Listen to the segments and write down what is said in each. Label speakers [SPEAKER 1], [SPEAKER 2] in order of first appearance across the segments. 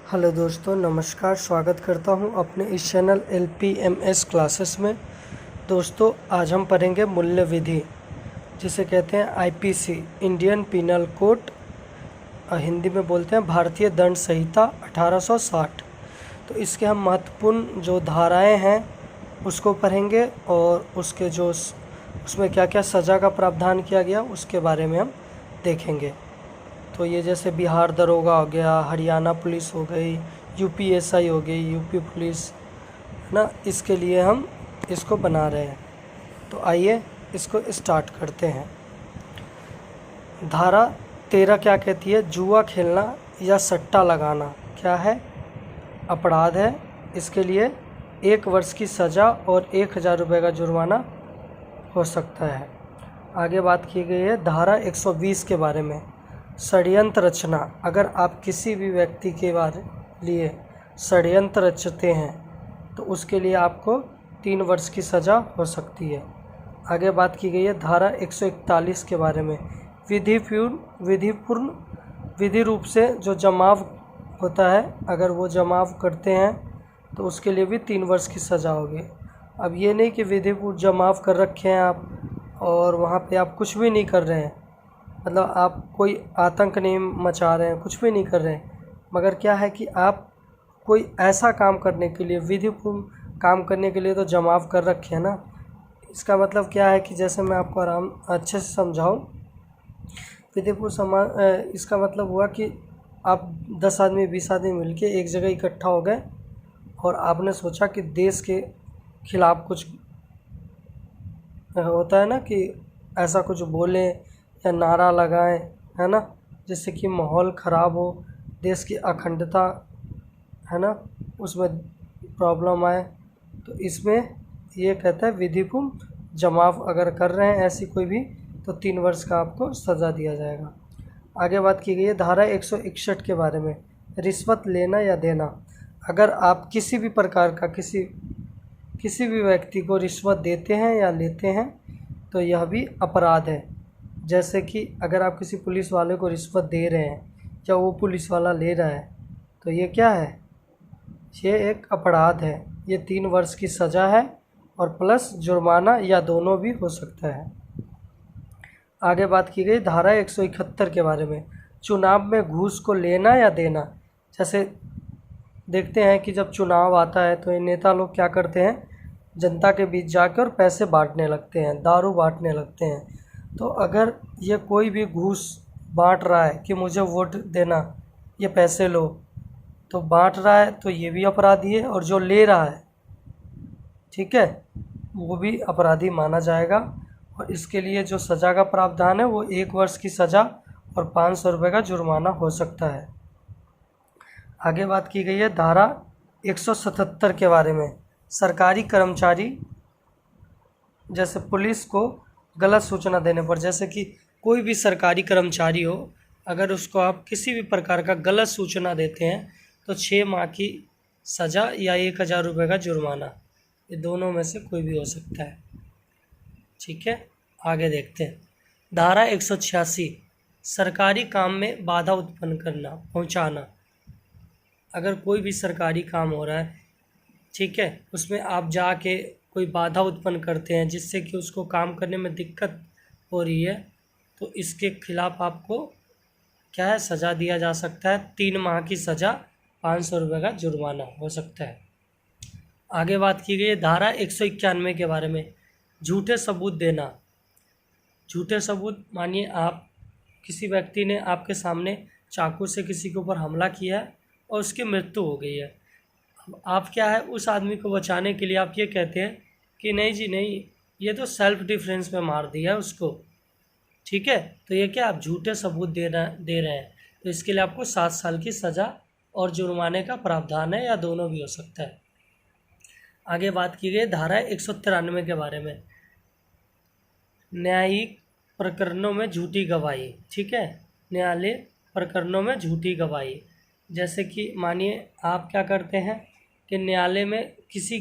[SPEAKER 1] Hello दोस्तों, नमस्कार। स्वागत करता हूं अपने इस चैनल LPMS क्लासेस में। दोस्तों, आज हम पढ़ेंगे मूल्य विधि, जिसे कहते हैं IPC, Indian penal code. Hindi में बोलते हैं भारतीय दंड संहिता 1860। तो इसके हम महत्वपूर्ण जो धाराएं हैं उसको पढ़ेंगे और उसके जो उसमें क्या क्या सज़ा का प्रावधान किया गया उसके बारे में हम देखेंगे। तो ये जैसे बिहार दरोगा हो गया, हरियाणा पुलिस हो गई, UPSI हो गई, यूपी पुलिस, है ना। इसके लिए हम इसको बना रहे हैं। तो आइए इसको स्टार्ट करते हैं। धारा 13 क्या कहती है? जुआ खेलना या सट्टा लगाना क्या है? अपराध है। इसके लिए 1 वर्ष की सज़ा और 1000 रुपये का जुर्माना हो सकता है। आगे बात की गई है धारा 120 के बारे में। षड्यंत्र रचना, अगर आप किसी भी व्यक्ति के लिए षड्यंत्र रचते हैं तो उसके लिए आपको 3 वर्ष की सज़ा हो सकती है। आगे बात की गई है धारा 141 के बारे में। विधि रूप से जो जमाव होता है, अगर वो जमाव करते हैं तो उसके लिए भी 3 वर्ष की सज़ा होगी। अब ये नहीं कि विधिपूर्ण जमाव कर रखे हैं आप और वहाँ पे आप कुछ भी नहीं कर रहे हैं, मतलब आप कोई आतंक नहीं मचा रहे हैं, कुछ भी नहीं कर रहे हैं, मगर क्या है कि आप कोई ऐसा काम करने के लिए, विधिपूर्ण काम करने के लिए तो जमाव कर रखे हैं ना। इसका मतलब क्या है कि जैसे मैं आपको अच्छे से समझाऊं, इसका मतलब हुआ कि आप 10 आदमी 20 आदमी मिलके एक जगह इकट्ठा हो गए और आपने सोचा कि देश के खिलाफ कुछ होता है ना, कि ऐसा कुछ बोलें या नारा लगाएं, है ना, जिससे कि माहौल ख़राब हो, देश की अखंडता, है ना, उसमें प्रॉब्लम आए। तो इसमें ये कहता है विधिपूर्ण जमाव अगर कर रहे हैं ऐसी कोई भी, तो 3 वर्ष का आपको सज़ा दिया जाएगा। आगे बात की गई है धारा 161 के बारे में। रिश्वत लेना या देना, अगर आप किसी भी प्रकार का किसी भी व्यक्ति को रिश्वत देते हैं या लेते हैं तो यह भी अपराध है। जैसे कि अगर आप किसी पुलिस वाले को रिश्वत दे रहे हैं या वो पुलिस वाला ले रहा है तो ये क्या है? ये एक अपराध है। ये 3 वर्ष की सज़ा है और प्लस जुर्माना या दोनों भी हो सकता है। आगे बात की गई धारा 171 के बारे में। चुनाव में घूस को लेना या देना, जैसे देखते हैं कि जब चुनाव आता है तो ये नेता लोग क्या करते हैं, जनता के बीच जाकर और पैसे बांटने लगते हैं, दारू बांटने लगते हैं। तो अगर ये कोई भी घूस बांट रहा है कि मुझे वोट देना, ये पैसे लो, तो बांट रहा है तो ये भी अपराधी है, और जो ले रहा है, ठीक है, वो भी अपराधी माना जाएगा। और इसके लिए जो सज़ा का प्रावधान है वो 1 वर्ष की सज़ा और 500 रुपये का जुर्माना हो सकता है। आगे बात की गई है धारा 177 के बारे में। सरकारी कर्मचारी, जैसे पुलिस को गलत सूचना देने पर, जैसे कि कोई भी सरकारी कर्मचारी हो, अगर उसको आप किसी भी प्रकार का गलत सूचना देते हैं तो 6 माह की सज़ा या 1000 रुपये का जुर्माना, ये दोनों में से कोई भी हो सकता है। ठीक है, आगे देखते हैं धारा 186, सरकारी काम में बाधा उत्पन्न करना, पहुंचाना। अगर कोई भी सरकारी काम हो रहा है, ठीक है, उसमें आप जाके कोई बाधा उत्पन्न करते हैं जिससे कि उसको काम करने में दिक्कत हो रही है, तो इसके खिलाफ आपको क्या है, सज़ा दिया जा सकता है। 3 माह की सज़ा, 500 रुपये का जुर्माना हो सकता है। आगे बात की गई है धारा 191 के बारे में। झूठे सबूत देना। झूठे सबूत, मानिए आप किसी व्यक्ति ने आपके सामने चाकू से किसी के ऊपर हमला किया है और उसकी मृत्यु हो गई है। अब आप क्या है, उस आदमी को बचाने के लिए आप ये कहते हैं कि नहीं जी नहीं, ये तो सेल्फ डिफेंस में मार दिया है उसको, ठीक है, तो ये क्या, आप झूठे सबूत दे रहे हैं, तो इसके लिए आपको 7 साल की सज़ा और जुर्माने का प्रावधान है, या दोनों भी हो सकता है। आगे बात की गई धारा 193 के बारे में। न्यायिक प्रकरणों में झूठी गवाही, ठीक है, न्यायालय प्रकरणों में झूठी गवाही, जैसे कि मानिए आप क्या करते हैं कि न्यायालय में किसी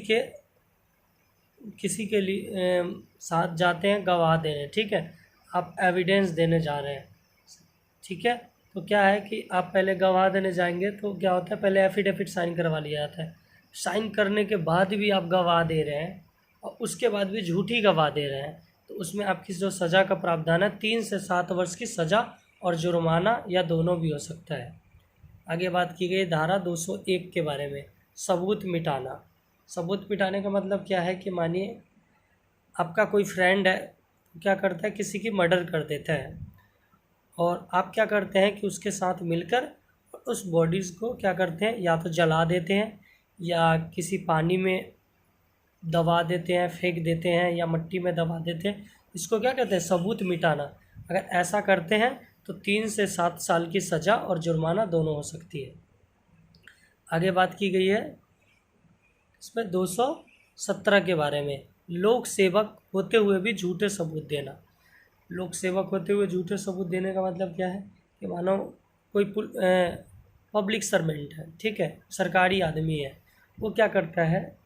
[SPEAKER 1] के लिए साथ जाते हैं गवाह देने, ठीक है, आप एविडेंस देने जा रहे हैं, ठीक है, तो क्या है कि आप पहले गवाह देने जाएंगे तो क्या होता है, पहले एफिडेविट साइन करवा लिया जाता है। साइन करने के बाद भी आप गवाह दे रहे हैं और उसके बाद भी झूठी गवाह दे रहे हैं, तो उसमें आपकी जो सज़ा का प्रावधान है 3 से 7 वर्ष की सज़ा और जुर्माना या दोनों भी हो सकता है। आगे बात की गई धारा 201 के बारे में, सबूत मिटाना। सबूत मिटाने का मतलब क्या है कि मानिए आपका कोई फ्रेंड है, क्या करता है, किसी की मर्डर कर देता है और आप क्या करते हैं कि उसके साथ मिलकर उस बॉडीज़ को क्या करते हैं, या तो जला देते हैं या किसी पानी में दबा देते हैं, फेंक देते हैं या मिट्टी में दबा देते हैं। इसको क्या कहते हैं, सबूत मिटाना। अगर ऐसा करते हैं तो 3 से 7 साल की सज़ा और जुर्माना दोनों हो सकती है। आगे बात की गई है इसमें 217 के बारे में, लोक सेवक होते हुए भी झूठे सबूत देना। लोक सेवक होते हुए झूठे सबूत देने का मतलब क्या है कि मानो कोई पब्लिक सर्वेंट है, ठीक है, सरकारी आदमी है, वो क्या करता है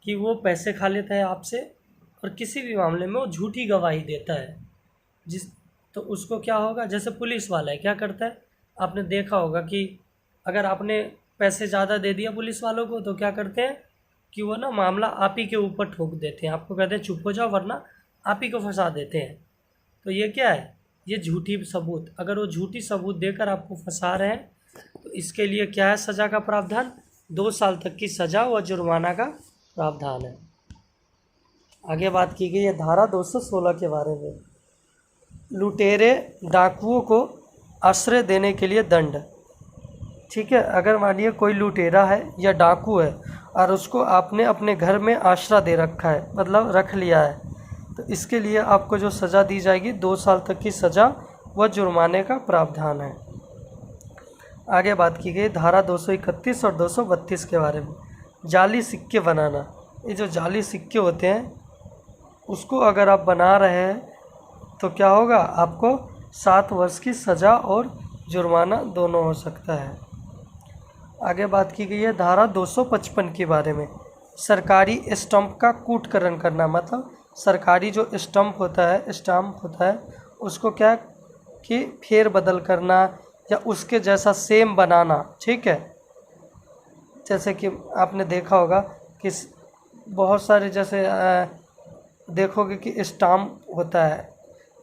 [SPEAKER 1] कि वो पैसे खा लेता है आपसे और किसी भी मामले में वो झूठी गवाही देता है, तो उसको क्या होगा, जैसे पुलिस वाला है क्या करता है, आपने देखा होगा कि अगर आपने पैसे ज़्यादा दे दिया पुलिस वालों को तो क्या करते हैं कि वो ना मामला आप ही के ऊपर ठोक देते हैं, आपको कहते हैं चुप हो जाओ वरना आप ही को फंसा देते हैं। तो ये क्या है, ये झूठी सबूत। अगर वो झूठी सबूत देकर आपको फंसा रहे हैं तो इसके लिए क्या है सज़ा का प्रावधान, 2 साल तक की सज़ा व जुर्माना का प्रावधान है। आगे बात की गई है धारा 216 के बारे में, लुटेरे डाकुओं को आश्रय देने के लिए दंड। ठीक है, अगर मानिए कोई लुटेरा है या डाकू है और उसको आपने अपने घर में आश्रय दे रखा है, मतलब रख लिया है, तो इसके लिए आपको जो सज़ा दी जाएगी 2 साल तक की सज़ा व जुर्माने का प्रावधान है। आगे बात की गई धारा 231 और 232 के बारे में, जाली सिक्के बनाना। ये जो जाली सिक्के होते हैं उसको अगर आप बना रहे हैं तो क्या होगा, आपको 7 वर्ष की सज़ा और जुर्माना दोनों हो सकता है। आगे बात की गई है धारा 255 के बारे में, सरकारी स्टंप का कूटकरण करना। मतलब सरकारी जो स्टंप होता है उसको क्या कि फेर बदल करना या उसके जैसा सेम बनाना। ठीक है, जैसे कि आपने देखा होगा कि बहुत सारे जैसे देखोगे कि स्टाम्प होता है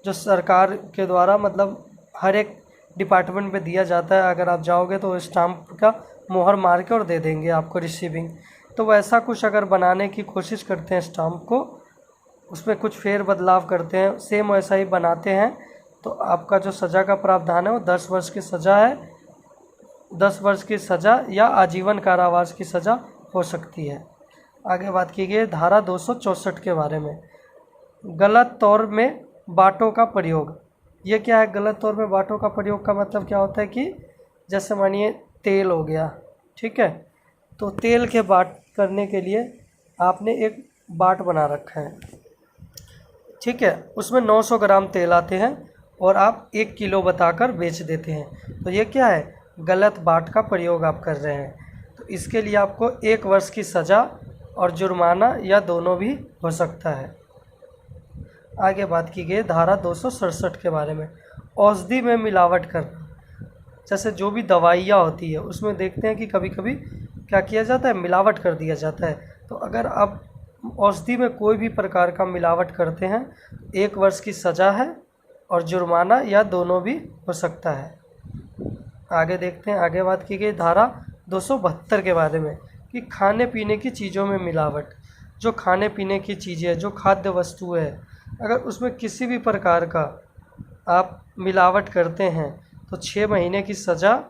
[SPEAKER 1] जो सरकार के द्वारा मतलब हर एक डिपार्टमेंट में दिया जाता है, अगर आप जाओगे तो स्टाम्प का मोहर मार के और दे देंगे आपको रिसीविंग। तो वैसा कुछ अगर बनाने की कोशिश करते हैं स्टाम्प को, उसमें कुछ फेर बदलाव करते हैं, सेम वैसा ही बनाते हैं, तो आपका जो सज़ा का प्रावधान है वो 10 वर्ष की सज़ा है, 10 वर्ष की सज़ा या आजीवन कारावास की सज़ा हो सकती है। आगे बात की गई धारा 264 के बारे में, गलत तौर में बाटों का प्रयोग। ये क्या है, गलत तौर में बाटों का प्रयोग का मतलब क्या होता है कि जैसे मानिए तेल हो गया, ठीक है, तो तेल के बाट करने के लिए आपने एक बाट बना रखा है, ठीक है, उसमें 900 ग्राम तेल आते हैं और आप 1 किलो बताकर बेच देते हैं, तो ये क्या है, गलत बाट का प्रयोग आप कर रहे हैं। तो इसके लिए आपको 1 वर्ष की सज़ा और जुर्माना या दोनों भी हो सकता है। आगे बात की गई धारा 267 के बारे में, औषधि में मिलावट करना। जैसे जो भी दवाइयाँ होती है उसमें देखते हैं कि कभी कभी क्या किया जाता है, मिलावट कर दिया जाता है। तो अगर आप औषधि में कोई भी प्रकार का मिलावट करते हैं 1 वर्ष की सज़ा है और जुर्माना या दोनों भी हो सकता है। आगे देखते हैं, आगे बात की गई धारा 272 के बारे में कि खाने पीने की चीज़ों में मिलावट। जो खाने पीने की चीज़ें, जो खाद्य वस्तु है, अगर उसमें किसी भी प्रकार का आप मिलावट करते हैं तो 6 महीने की सज़ा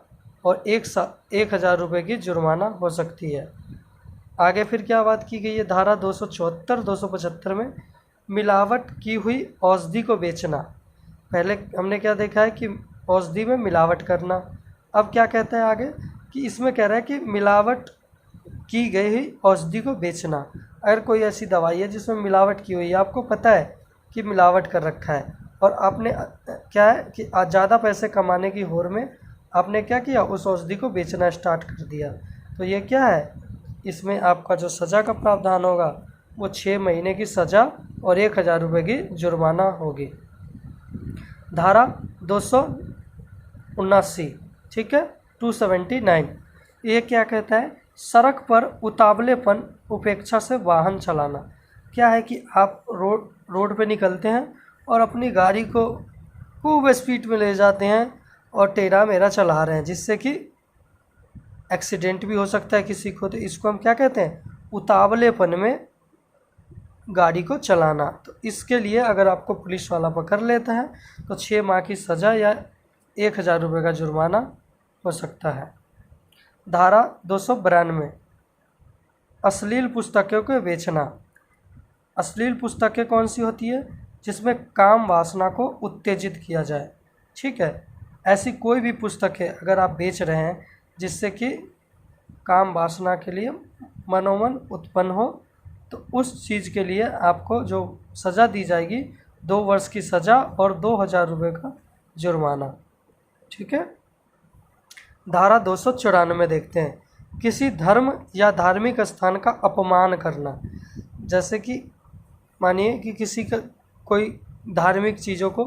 [SPEAKER 1] और 1,000 रुपये की जुर्माना हो सकती है। आगे फिर क्या बात की गई है, धारा 274 275 में मिलावट की हुई औषधि को बेचना। पहले हमने क्या देखा है कि औषधि में मिलावट करना, अब क्या कहते हैं आगे कि इसमें कह रहा है कि मिलावट की गई हुई औषधि को बेचना। अगर कोई ऐसी दवाई है जिसमें मिलावट की हुई है, आपको पता है कि मिलावट कर रखा है और आपने क्या है कि ज़्यादा पैसे कमाने की होड़ में आपने क्या किया, उस औषधि को बेचना स्टार्ट कर दिया, तो ये क्या है, इसमें आपका जो सज़ा का प्रावधान होगा वो 6 महीने की सज़ा और 1,000 रुपये की जुर्माना होगी। धारा 279 ठीक है। 279 ये क्या कहता है, सड़क पर उतावलेपन उपेक्षा से वाहन चलाना। क्या है कि आप रोड पे निकलते हैं और अपनी गाड़ी को खूब स्पीड में ले जाते हैं और टेढ़ा मेढ़ा चला रहे हैं, जिससे कि एक्सीडेंट भी हो सकता है किसी को। तो इसको हम क्या कहते हैं, उतावलेपन में गाड़ी को चलाना। तो इसके लिए अगर आपको पुलिस वाला पकड़ लेता है तो 6 माह की सज़ा या 1000 रुपये का जुर्माना हो सकता है। धारा 292 अश्लील पुस्तकों को बेचना। अश्लील पुस्तकें कौन सी होती है, जिसमें काम वासना को उत्तेजित किया जाए। ठीक है, ऐसी कोई भी पुस्तकें अगर आप बेच रहे हैं जिससे कि काम वासना के लिए मनोमन उत्पन्न हो, तो उस चीज़ के लिए आपको जो सज़ा दी जाएगी 2 वर्ष की सज़ा और 2000 रुपये का जुर्माना। ठीक है। धारा 294 देखते हैं, किसी धर्म या धार्मिक स्थान का अपमान करना। जैसे कि मानिए कि किसी का कोई धार्मिक चीज़ों को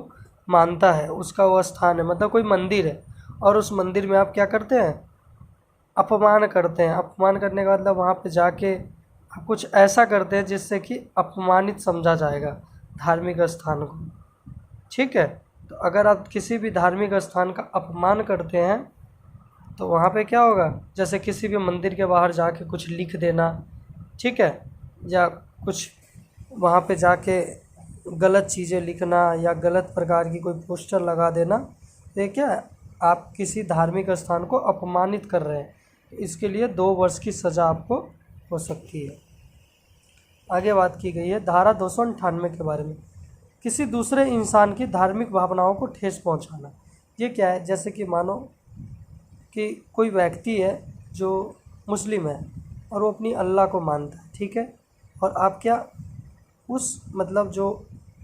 [SPEAKER 1] मानता है, उसका वो स्थान है, मतलब कोई मंदिर है, और उस मंदिर में आप क्या करते हैं, अपमान करते हैं। अपमान करने का मतलब वहाँ पे जाके आप कुछ ऐसा करते हैं जिससे कि अपमानित समझा जाएगा धार्मिक स्थान को। ठीक है, तो अगर आप किसी भी धार्मिक स्थान का अपमान करते हैं तो वहाँ पे क्या होगा, जैसे किसी भी मंदिर के बाहर जाके कुछ लिख देना, ठीक है, या कुछ वहाँ पे जाके गलत चीज़ें लिखना या गलत प्रकार की कोई पोस्टर लगा देना, तो ये क्या है, आप किसी धार्मिक स्थान को अपमानित कर रहे हैं। इसके लिए 2 वर्ष की सज़ा आपको हो सकती है। आगे बात की गई है धारा 298 के बारे में, किसी दूसरे इंसान की धार्मिक भावनाओं को ठेस पहुंचाना। ये क्या है, जैसे कि मानो कि कोई व्यक्ति है जो मुस्लिम है और वो अपनी अल्लाह को मानता है, ठीक है, और आप क्या उस मतलब जो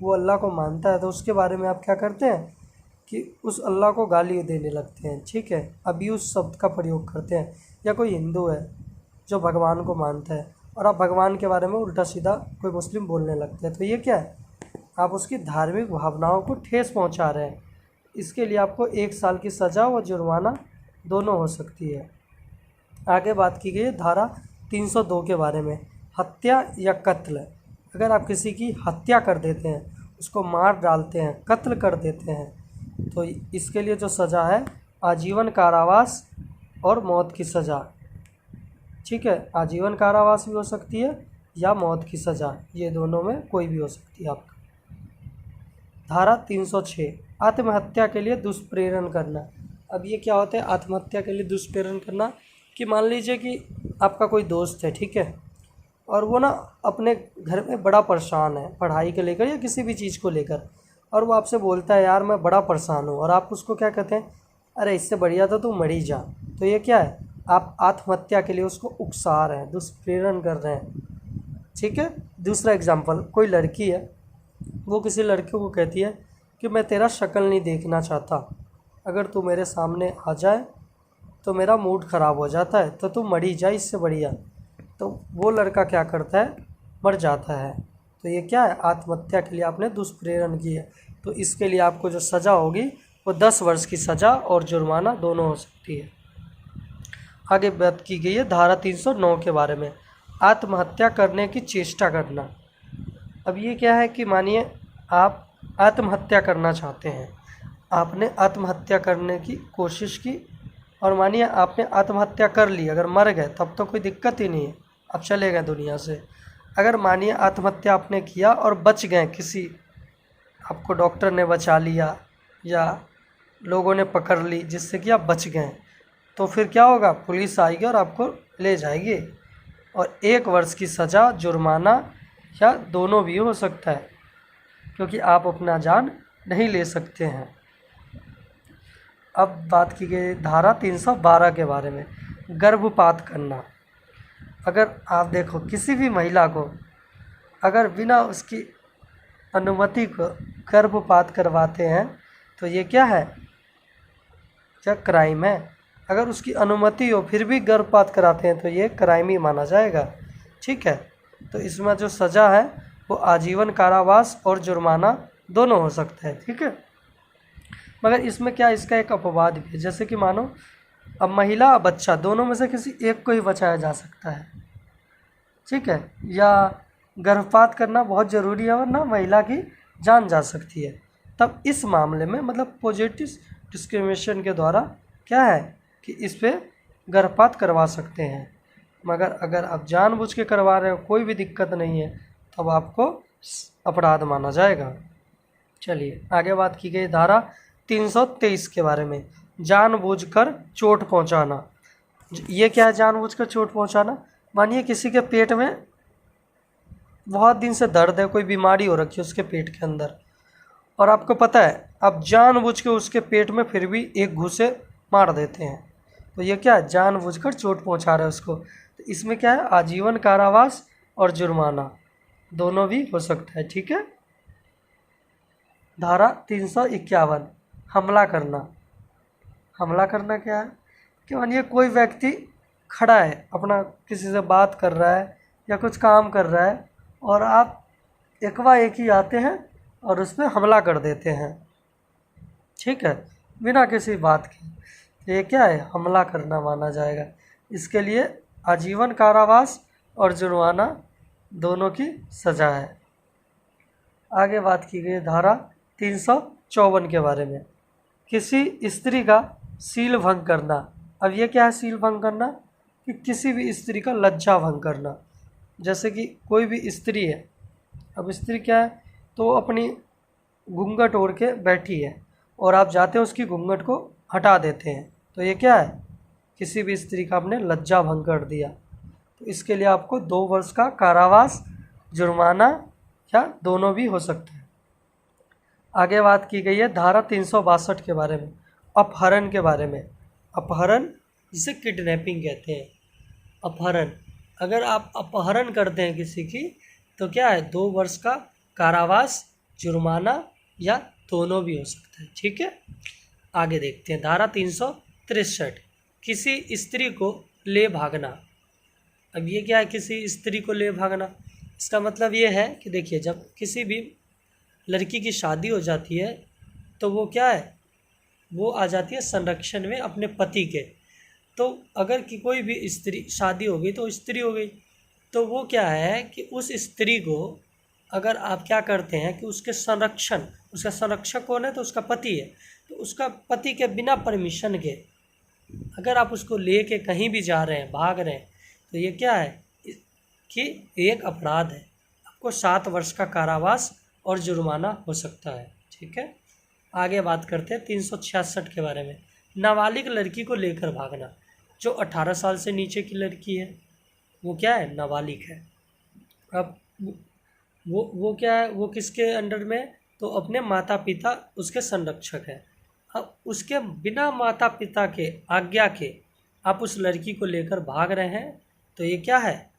[SPEAKER 1] वो अल्लाह को मानता है तो उसके बारे में आप क्या करते हैं कि उस अल्लाह को गाली देने लगते हैं, ठीक है, अब्यूज़ शब्द का प्रयोग करते हैं। या कोई हिंदू है जो भगवान को मानता है और आप भगवान के बारे में उल्टा सीधा कोई मुस्लिम बोलने लगते हैं, तो ये क्या है, आप उसकी धार्मिक भावनाओं को ठेस पहुंचा रहे हैं। इसके लिए आपको 1 साल की सज़ा व जुर्माना दोनों हो सकती है। आगे बात की गई है धारा 302 के बारे में, हत्या या कत्ल। अगर आप किसी की हत्या कर देते हैं, उसको मार डालते हैं, कत्ल कर देते हैं, तो इसके लिए जो सज़ा है आजीवन कारावास और मौत की सज़ा। ठीक है, आजीवन कारावास भी हो सकती है या मौत की सज़ा, ये दोनों में कोई भी हो सकती है आपका। धारा 306 आत्महत्या के लिए दुष्प्रेरण करना। अब ये क्या होता है आत्महत्या के लिए दुष्प्रेरण करना, कि मान लीजिए कि आपका कोई दोस्त है, ठीक है, और वो ना अपने घर में बड़ा परेशान है पढ़ाई को लेकर या किसी भी चीज़ को लेकर, और वो आपसे बोलता है यार मैं बड़ा परेशान हूँ, और आप उसको क्या कहते हैं, अरे इससे बढ़िया तो तू मर ही जा। तो ये क्या है, आप आत्महत्या के लिए उसको उकसा रहे हैं, दुष्प्रेरण कर रहे हैं। ठीक है। दूसरा एग्जाम्पल, कोई लड़की है, वो किसी लड़के को कहती है कि मैं तेरा शक्ल नहीं देखना चाहता, अगर तू मेरे सामने आ जाए तो मेरा मूड ख़राब हो जाता है, तो तू मर ही जाए इससे बढ़िया। तो वो लड़का क्या करता है, मर जाता है। तो ये क्या है, आत्महत्या के लिए आपने दुष्प्रेरण की है। तो इसके लिए आपको जो सज़ा होगी वो 10 वर्ष की सज़ा और जुर्माना दोनों हो सकती है। आगे बात की गई है धारा 309 के बारे में, आत्महत्या करने की चेष्टा करना। अब ये क्या है कि मानिए आप आत्महत्या करना चाहते हैं, आपने आत्महत्या करने की कोशिश की और मानिए आपने आत्महत्या कर ली, अगर मर गए तब तो कोई दिक्कत ही नहीं है, अब चले गए दुनिया से। अगर मानिए आत्महत्या आपने किया और बच गए, किसी आपको डॉक्टर ने बचा लिया या लोगों ने पकड़ ली जिससे कि आप बच गए, तो फिर क्या होगा, पुलिस आएगी और आपको ले जाएगी और 1 वर्ष की सज़ा, जुर्माना या दोनों भी हो सकता है, क्योंकि आप अपना जान नहीं ले सकते हैं। अब बात की गई धारा 312 के बारे में, गर्भपात करना। अगर आप देखो किसी भी महिला को अगर बिना उसकी अनुमति को गर्भपात करवाते हैं तो ये क्या है, क्या क्राइम है। अगर उसकी अनुमति हो फिर भी गर्भपात कराते हैं तो ये क्राइम ही माना जाएगा। ठीक है, तो इसमें जो सज़ा है वो आजीवन कारावास और जुर्माना दोनों हो सकता है। ठीक है। मगर इसमें क्या, इसका एक अपवाद भी है। जैसे कि मानो अब महिला और बच्चा दोनों में से किसी एक को ही बचाया जा सकता है, ठीक है, या गर्भपात करना बहुत ज़रूरी है वरना महिला की जान जा सकती है, तब इस मामले में मतलब पॉजिटिव डिस्क्रिमिनेशन के द्वारा क्या है कि इस पर गर्भपात करवा सकते हैं। मगर अगर आप जानबूझ के करवा रहे हो, कोई भी दिक्कत नहीं है, तब आपको अपराध माना जाएगा। चलिए आगे बात की गई धारा 323 के बारे में, जानबूझकर चोट पहुंचाना। ये क्या है जानबूझकर चोट पहुंचाना? मानिए किसी के पेट में बहुत दिन से दर्द है, कोई बीमारी हो रखी है उसके पेट के अंदर, और आपको पता है आप जानबूझ के उसके पेट में फिर भी एक घूसे मार देते हैं, तो ये क्या है, जानबूझकर चोट पहुंचा रहे हैं उसको। तो इसमें क्या है, आजीवन कारावास और जुर्माना दोनों भी हो सकता है, ठीक है। धारा 351 हमला करना। हमला करना क्या है कि मानिए कोई व्यक्ति खड़ा है, अपना किसी से बात कर रहा है या कुछ काम कर रहा है, और आप एकाएक ही आते हैं और उस पर हमला कर देते हैं, ठीक है, बिना किसी बात के। ये क्या है, हमला करना माना जाएगा। इसके लिए आजीवन कारावास और जुर्माना दोनों की सज़ा है। आगे बात की गई धारा 354 के बारे में, किसी स्त्री का सील भंग करना। अब ये क्या है सील भंग करना, कि किसी भी स्त्री का लज्जा भंग करना। जैसे कि कोई भी स्त्री है, अब स्त्री क्या है, तो अपनी घूंघट ओढ़ के बैठी है और आप जाते हैं उसकी घूंघट को हटा देते हैं, तो ये क्या है, किसी भी स्त्री का आपने लज्जा भंग कर दिया। तो इसके लिए आपको 2 वर्ष का कारावास, जुर्माना या दोनों भी हो सकते हैं। आगे बात की गई है धारा 362 के बारे में, अपहरण के बारे में। अपहरण जिसे किडनैपिंग कहते हैं, अपहरण। अगर आप अपहरण करते हैं किसी की तो क्या है, 2 वर्ष का कारावास, जुर्माना या दोनों भी हो सकता है, ठीक है। आगे देखते हैं धारा 363, किसी स्त्री को ले भागना। अब ये क्या है, किसी स्त्री को ले भागना, इसका मतलब ये है कि देखिए जब किसी भी लड़की की शादी हो जाती है तो वो क्या है, वो आ जाती है संरक्षण में अपने पति के। तो अगर कि कोई भी स्त्री शादी हो गई तो स्त्री हो गई, तो वो क्या है कि उस स्त्री को अगर आप क्या करते हैं कि उसके संरक्षण, उसका संरक्षक कौन है, तो उसका पति है, तो उसका पति के बिना परमिशन के अगर आप उसको ले के कहीं भी जा रहे हैं, भाग रहे हैं, तो ये क्या है कि एक अपराध है, आपको 7 वर्ष का कारावास और जुर्माना हो सकता है, ठीक है। आगे बात करते हैं 366 के बारे में, नाबालिग लड़की को लेकर भागना। जो 18 साल से नीचे की लड़की है वो क्या है, नाबालिग है। अब वो क्या है, वो किसके अंडर में, तो अपने माता पिता उसके संरक्षक है। अब उसके बिना माता पिता के आज्ञा के आप उस लड़की को लेकर भाग रहे हैं, तो ये क्या है,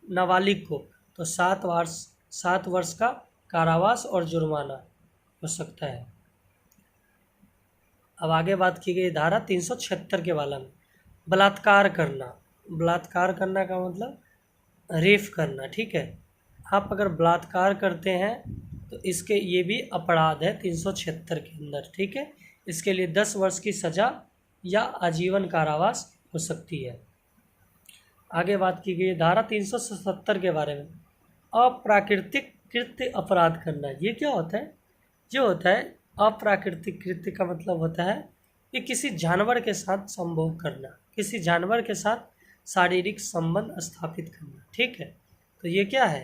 [SPEAKER 1] नाबालिग को तो 7 वर्ष का कारावास और जुर्माना हो सकता है। अब आगे बात की गई धारा 376 के बारे में, बलात्कार करना। बलात्कार करना का मतलब रेप करना, ठीक है। आप अगर बलात्कार करते हैं तो इसके ये भी अपराध है 376 के अंदर, ठीक है। इसके लिए 10 वर्ष की सज़ा या आजीवन कारावास हो सकती है। आगे बात की गई धारा 377 के बारे में, अप्राकृतिक कृत्य अपराध करना। ये क्या होता है, जो होता है अप्राकृतिक कृत्य का मतलब होता है कि किसी जानवर के साथ संभोग करना, किसी जानवर के साथ शारीरिक संबंध स्थापित करना, ठीक है। तो ये क्या है,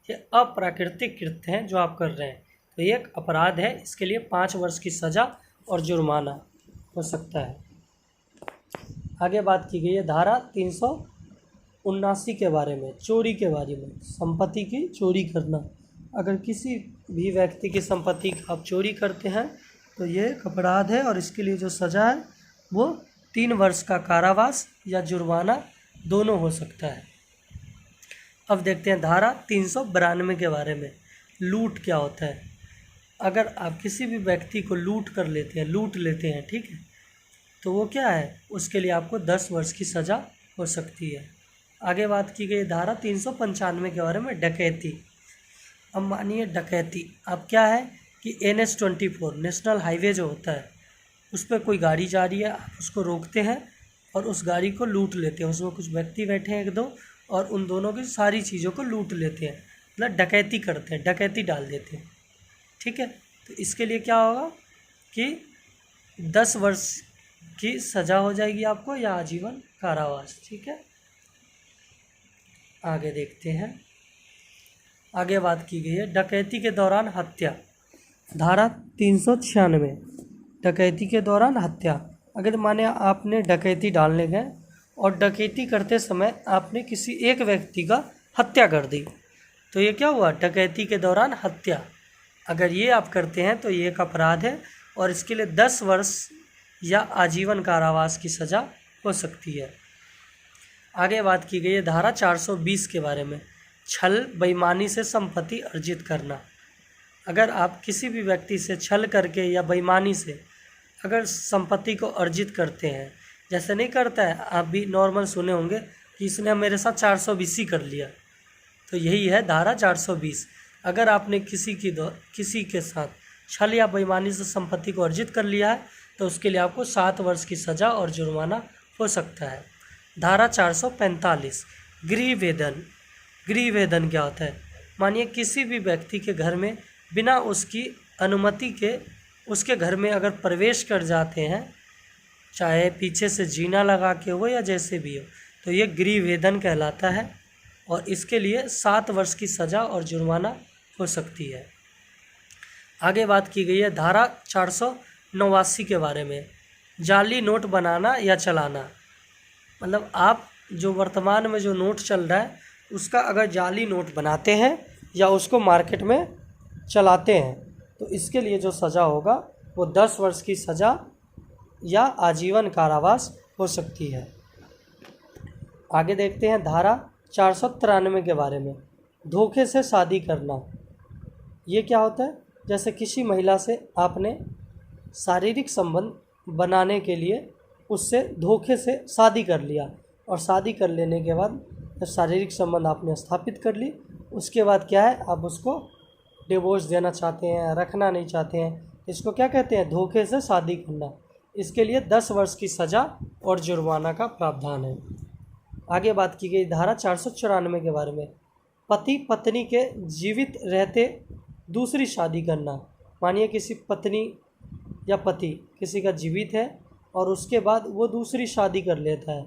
[SPEAKER 1] ये अप्राकृतिक कृत्य हैं जो आप कर रहे हैं, तो ये एक अपराध है। इसके लिए 5 वर्ष की सज़ा और जुर्माना हो सकता है। आगे बात की गई है धारा 379 के बारे में, चोरी के बारे में, संपत्ति की चोरी करना। अगर किसी भी व्यक्ति की संपत्ति आप चोरी करते हैं तो ये एक अपराध है, और इसके लिए जो सज़ा है वो 3 वर्ष का कारावास या जुर्माना दोनों हो सकता है। अब देखते हैं धारा 392 के बारे में, लूट क्या होता है। अगर आप किसी भी व्यक्ति को लूट लेते हैं, ठीक है, तो वो क्या है, उसके लिए आपको 10 वर्ष की सज़ा हो सकती है। आगे बात की गई धारा 395 के बारे में, डकैती। अब मानिए डकैती, अब क्या है कि NH-24 नेशनल हाईवे जो होता है उस पर कोई गाड़ी जा रही है, आप उसको रोकते हैं और उस गाड़ी को लूट लेते हैं। उसमें कुछ व्यक्ति बैठे हैं एक दो, और उन दोनों की सारी चीज़ों को लूट लेते हैं, मतलब डकैती करते हैं, डकैती डाल देते हैं। ठीक है, तो इसके लिए क्या होगा कि 10 वर्ष की सज़ा हो जाएगी आपको या आजीवन कारावास। ठीक है, आगे देखते हैं। आगे बात की गई है डकैती के दौरान हत्या, धारा 396। डकैती के दौरान हत्या, अगर माने आपने डकैती डालने गए और डकैती करते समय आपने किसी एक व्यक्ति का हत्या कर दी, तो ये क्या हुआ, डकैती के दौरान हत्या। अगर ये आप करते हैं तो ये एक अपराध है और इसके लिए 10 वर्ष या आजीवन कारावास की सज़ा हो सकती है। आगे बात की गई है धारा 420 के बारे में, छल बेईमानी से संपत्ति अर्जित करना। अगर आप किसी भी व्यक्ति से छल करके या बेईमानी से अगर संपत्ति को अर्जित करते हैं, जैसे नहीं करता है, आप भी नॉर्मल सुने होंगे कि इसने मेरे साथ 420 ही कर लिया, तो यही है धारा 420। अगर आपने किसी के साथ छल या बेईमानी से संपत्ति को अर्जित कर लिया है तो उसके लिए आपको 7 वर्ष की सज़ा और जुर्माना हो सकता है। धारा 445 गृहवेदन। गृहवेदन क्या होता है, मानिए किसी भी व्यक्ति के घर में बिना उसकी अनुमति के उसके घर में अगर प्रवेश कर जाते हैं, चाहे पीछे से जीना लगा के हो या जैसे भी हो, तो ये गृहवेदन कहलाता है और इसके लिए 7 वर्ष की सज़ा और जुर्माना हो सकती है। आगे बात की गई है धारा 489 के बारे में, जाली नोट बनाना या चलाना। मतलब आप जो वर्तमान में जो नोट चल रहा है उसका अगर जाली नोट बनाते हैं या उसको मार्केट में चलाते हैं तो इसके लिए जो सज़ा होगा वो 10 वर्ष की सज़ा या आजीवन कारावास हो सकती है। आगे देखते हैं धारा 493 के बारे में, धोखे से शादी करना। ये क्या होता है, जैसे किसी महिला से आपने शारीरिक संबंध बनाने के लिए उससे धोखे से शादी कर लिया और शादी कर लेने के बाद जब शारीरिक संबंध आपने स्थापित कर ली, उसके बाद क्या है, आप उसको डिवोर्स देना चाहते हैं, रखना नहीं चाहते हैं, इसको क्या कहते हैं, धोखे से शादी करना। इसके लिए 10 वर्ष की सज़ा और जुर्माना का प्रावधान है। आगे बात की गई धारा 494 के बारे में, पति पत्नी के जीवित रहते दूसरी शादी करना। मानिए किसी पत्नी या पति किसी का जीवित है और उसके बाद वो दूसरी शादी कर लेता है,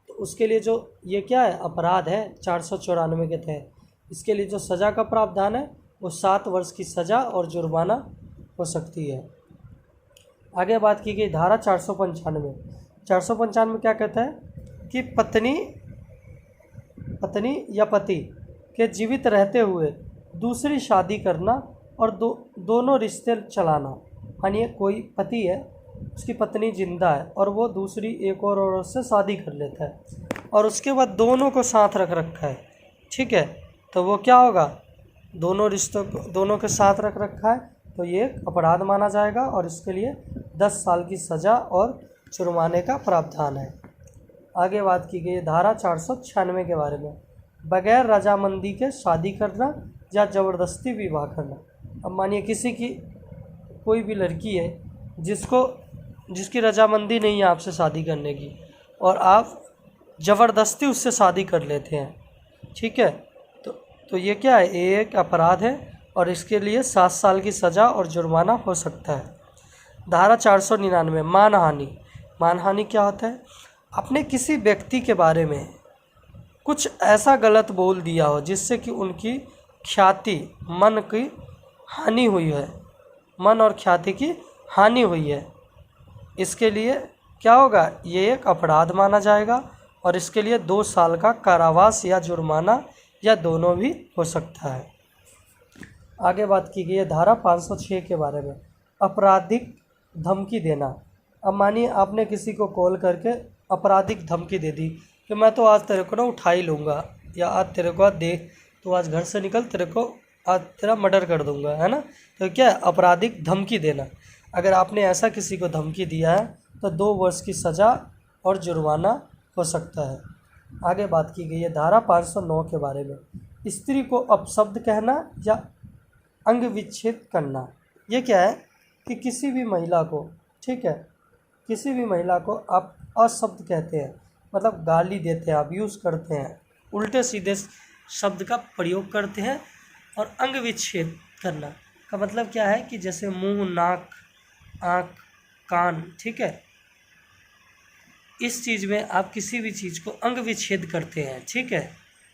[SPEAKER 1] तो उसके लिए जो ये क्या है, अपराध है 494 के तहत। इसके लिए जो सज़ा का प्रावधान है वो 7 वर्ष की सज़ा और जुर्माना हो सकती है। आगे बात की गई धारा 495। 495 क्या कहता है कि पत्नी या पति के जीवित रहते हुए दूसरी शादी करना और दोनों रिश्ते चलाना। मानिए कोई पति है, उसकी पत्नी जिंदा है और वो दूसरी एक और औरत से शादी कर लेता है और उसके बाद दोनों को साथ रख रखा है, ठीक है, तो वो क्या होगा, दोनों रिश्तों को दोनों के साथ रख रखा है तो ये अपराध माना जाएगा और इसके लिए 10 साल की सज़ा और जुर्माने का प्रावधान है। आगे बात की गई धारा 496 के बारे में, बगैर रजामंदी के शादी करना या ज़बरदस्ती विवाह करना। अब मानिए किसी की कोई भी लड़की है जिसकी रजामंदी नहीं है आपसे शादी करने की और आप ज़बरदस्ती उससे शादी कर लेते हैं, ठीक है, तो ये क्या है, ये एक अपराध है और इसके लिए 7 साल की सज़ा और जुर्माना हो सकता है। धारा 499 मानहानि। मानहानि क्या होता है, आपने किसी व्यक्ति के बारे में कुछ ऐसा गलत बोल दिया हो जिससे कि उनकी ख्याति, मन की हानि हुई है, मन और ख्याति की हानि हुई है, इसके लिए क्या होगा, ये एक अपराध माना जाएगा और इसके लिए 2 साल का कारावास या जुर्माना या दोनों भी हो सकता है। आगे बात की गई है धारा 506 के बारे में, आपराधिक धमकी देना। अब मानिए आपने किसी को कॉल करके आपराधिक धमकी दे दी कि मैं तो आज तेरे को ना उठा ही लूँगा, या आज तेरे को देख तो आज घर से निकल, तेरे को आज तेरा मर्डर कर दूँगा, है ना, तो क्या है, आपराधिक धमकी देना। अगर आपने ऐसा किसी को धमकी दिया है तो 2 वर्ष की सज़ा और जुर्माना हो सकता है। आगे बात की गई है धारा 509 के बारे में, स्त्री को अपशब्द कहना या अंग विच्छेद करना। ये क्या है कि किसी भी महिला को, ठीक है, किसी भी महिला को आप अशब्द कहते हैं, मतलब गाली देते हैं, आप यूज़ करते हैं, उल्टे सीधे शब्द का प्रयोग करते हैं। और अंग विच्छेद करना का मतलब क्या है कि जैसे मुंह, नाक, आँख, कान, ठीक है, इस चीज़ में आप किसी भी चीज़ को अंग विच्छेद करते हैं, ठीक है,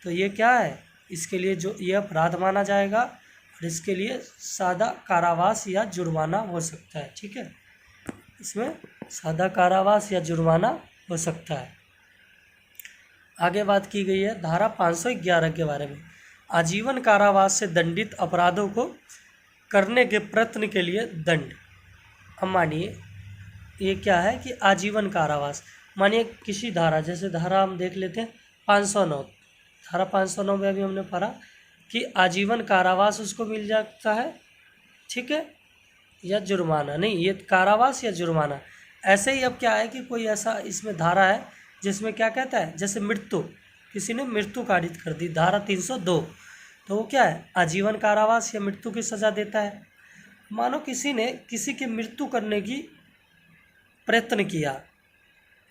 [SPEAKER 1] तो ये क्या है, इसके लिए जो ये अपराध माना जाएगा और इसके लिए सादा कारावास या जुर्माना हो सकता है, ठीक है, इसमें सादा कारावास या जुर्माना हो सकता है। आगे बात की गई है धारा 511 के बारे में, आजीवन कारावास से दंडित अपराधों को करने के प्रयत्न के लिए दंड। अब मानिए ये क्या है कि आजीवन कारावास, मानिए किसी धारा, जैसे धारा हम देख लेते हैं 509, धारा 509 में अभी हमने पढ़ा कि आजीवन कारावास उसको मिल जाता है, ठीक है, या जुर्माना, नहीं ये कारावास या जुर्माना। ऐसे ही अब क्या है कि कोई ऐसा इसमें धारा है जिसमें क्या कहता है, जैसे मृत्यु, किसी ने मृत्यु कारित कर दी, धारा 302, तो वो क्या है, आजीवन कारावास या मृत्यु की सज़ा देता है। मानो किसी ने किसी की मृत्यु करने की प्रयत्न किया,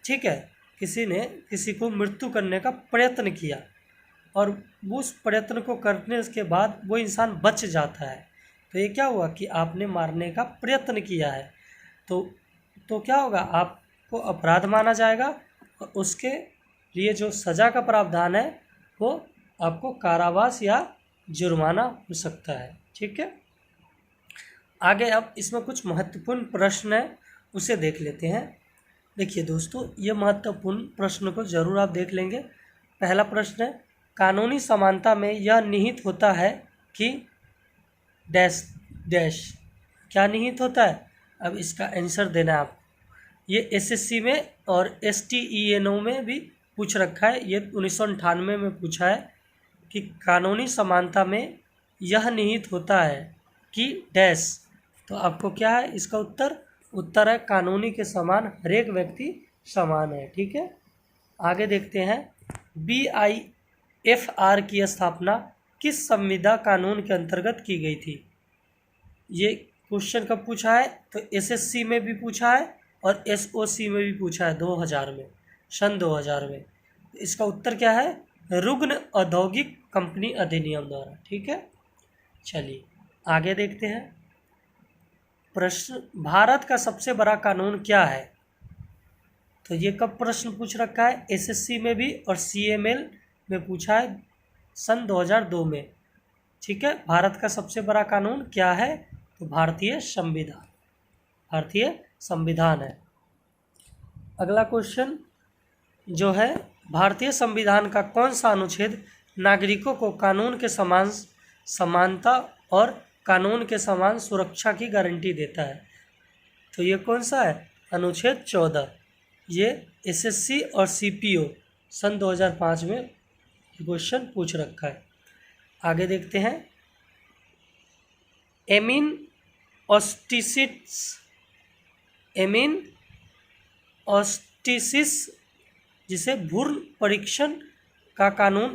[SPEAKER 1] ठीक है, किसी ने किसी को मृत्यु करने का प्रयत्न किया और उस प्रयत्न को करने के बाद वो इंसान बच जाता है, तो ये क्या हुआ कि आपने मारने का प्रयत्न किया है, तो क्या होगा, आपको अपराध माना जाएगा और उसके लिए जो सज़ा का प्रावधान है वो आपको कारावास या जुर्माना हो सकता है, ठीक है। आगे अब इसमें कुछ महत्वपूर्ण प्रश्न है उसे देख लेते हैं। देखिए दोस्तों, ये महत्वपूर्ण प्रश्न को ज़रूर आप देख लेंगे। पहला प्रश्न है, कानूनी समानता में यह निहित होता है कि डैश डैश, क्या निहित होता है, अब इसका आंसर देना है आपको। ये एसएससी में और STENO में भी पूछ रखा है, ये 1998 में पूछा है कि कानूनी समानता में यह निहित होता है कि डैश, तो आपको क्या है इसका उत्तर है कानूनी के समान हर एक व्यक्ति समान है, ठीक है। आगे देखते हैं, BIFR की स्थापना किस संविदा कानून के अंतर्गत की गई थी। ये क्वेश्चन कब पूछा है, तो SSC में भी पूछा है और SOC में भी पूछा है 2000 में, सन 2000 में। इसका उत्तर क्या है, रुग्ण औद्योगिक कंपनी अधिनियम द्वारा, ठीक है। चलिए आगे देखते हैं प्रश्न, भारत का सबसे बड़ा कानून क्या है, तो ये कब प्रश्न पूछ रखा है, SSC में भी और CML में पूछा है सन 2002 में, ठीक है। भारत का सबसे बड़ा कानून क्या है, तो भारतीय संविधान है। अगला क्वेश्चन जो है, भारतीय संविधान का कौन सा अनुच्छेद नागरिकों को कानून के समान समानता और कानून के समान सुरक्षा की गारंटी देता है, तो ये कौन सा है, अनुच्छेद 14। ये SSC और CPO सन 2005 में क्वेश्चन पूछ रखा है। आगे देखते हैं, एमिन ऑस्टिसिस जिसे भ्रूण परीक्षण का कानून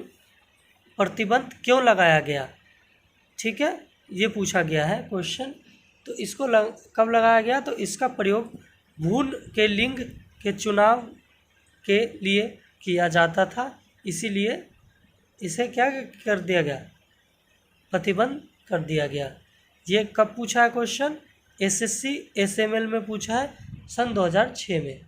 [SPEAKER 1] प्रतिबंध क्यों लगाया गया, ठीक है, ये पूछा गया है क्वेश्चन। तो इसको कब लगाया गया, तो इसका प्रयोग भ्रूण के लिंग के चुनाव के लिए किया जाता था, इसीलिए इसे क्या कर दिया गया, प्रतिबंध कर दिया गया। ये कब पूछा है क्वेश्चन, SSC SML में पूछा है सन 2006 में।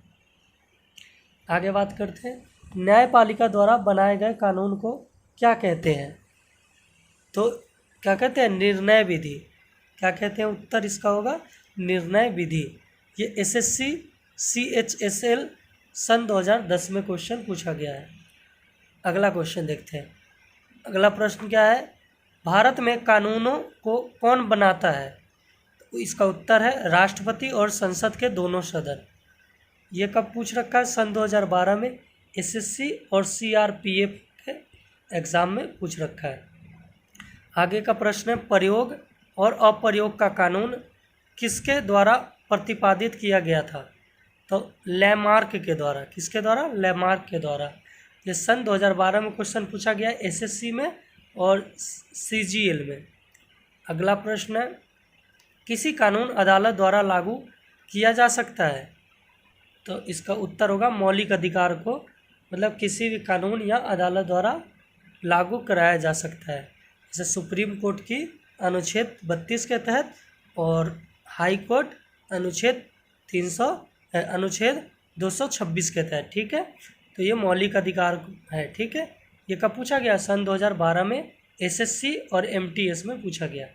[SPEAKER 1] आगे बात करते हैं, न्यायपालिका द्वारा बनाए गए कानून को क्या कहते हैं, तो क्या कहते हैं, निर्णय विधि। क्या कहते हैं, उत्तर इसका होगा निर्णय विधि। ये SSC CHSL सन 2010 में क्वेश्चन पूछा गया है। अगला क्वेश्चन देखते हैं, अगला प्रश्न क्या है, भारत में कानूनों को कौन बनाता है, तो इसका उत्तर है राष्ट्रपति और संसद के दोनों सदन। ये कब पूछ रखा है, सन 2012 में SSC और CRPF के एग्ज़ाम में पूछ रखा है। आगे का प्रश्न है, प्रयोग और अप्रयोग का कानून किसके द्वारा प्रतिपादित किया गया था, तो लैमार्क के द्वारा। किसके द्वारा, लैमार्क के द्वारा। ये सन 2012 में क्वेश्चन पूछा गया है SSC में और CGL में। अगला प्रश्न है, किसी कानून अदालत द्वारा लागू किया जा सकता है, तो इसका उत्तर होगा मौलिक अधिकार को मतलब किसी भी कानून या अदालत द्वारा लागू कराया जा सकता है। जैसे सुप्रीम कोर्ट की अनुच्छेद 32 के तहत और हाई कोर्ट अनुच्छेद 226 के तहत। ठीक है, तो ये मौलिक अधिकार है। ठीक है, ये कब पूछा गया? सन 2012 में एसएससी और एमटीएस में पूछा गया।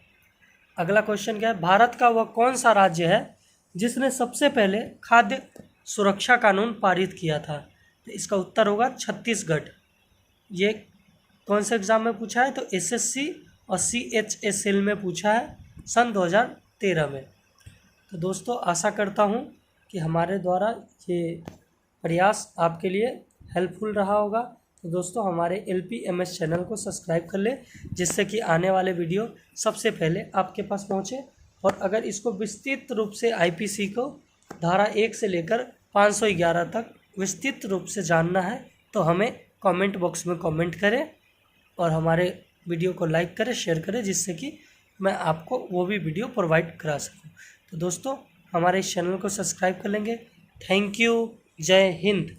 [SPEAKER 1] अगला क्वेश्चन क्या है? भारत का वह कौन सा राज्य है जिसने सबसे पहले खाद्य सुरक्षा कानून पारित किया था? तो इसका उत्तर होगा छत्तीसगढ़। ये कौन से एग्ज़ाम में पूछा है? तो एसएससी और सीएचएसएल में पूछा है सन 2013 में। तो दोस्तों आशा करता हूँ कि हमारे द्वारा ये प्रयास आपके लिए हेल्पफुल रहा होगा। तो दोस्तों हमारे LPMS चैनल को सब्सक्राइब कर ले, जिससे कि आने वाले वीडियो सबसे पहले आपके पास पहुँचे। और अगर इसको विस्तृत रूप से आईपीसी को धारा 1 से लेकर 511 तक विस्तृत रूप से जानना है तो हमें कमेंट बॉक्स में कमेंट करें और हमारे वीडियो को लाइक करें, शेयर करें, जिससे कि मैं आपको वो भी वीडियो प्रोवाइड करा सकूं। तो दोस्तों हमारे इस चैनल को सब्सक्राइब कर लेंगे। Thank you. जय हिंद।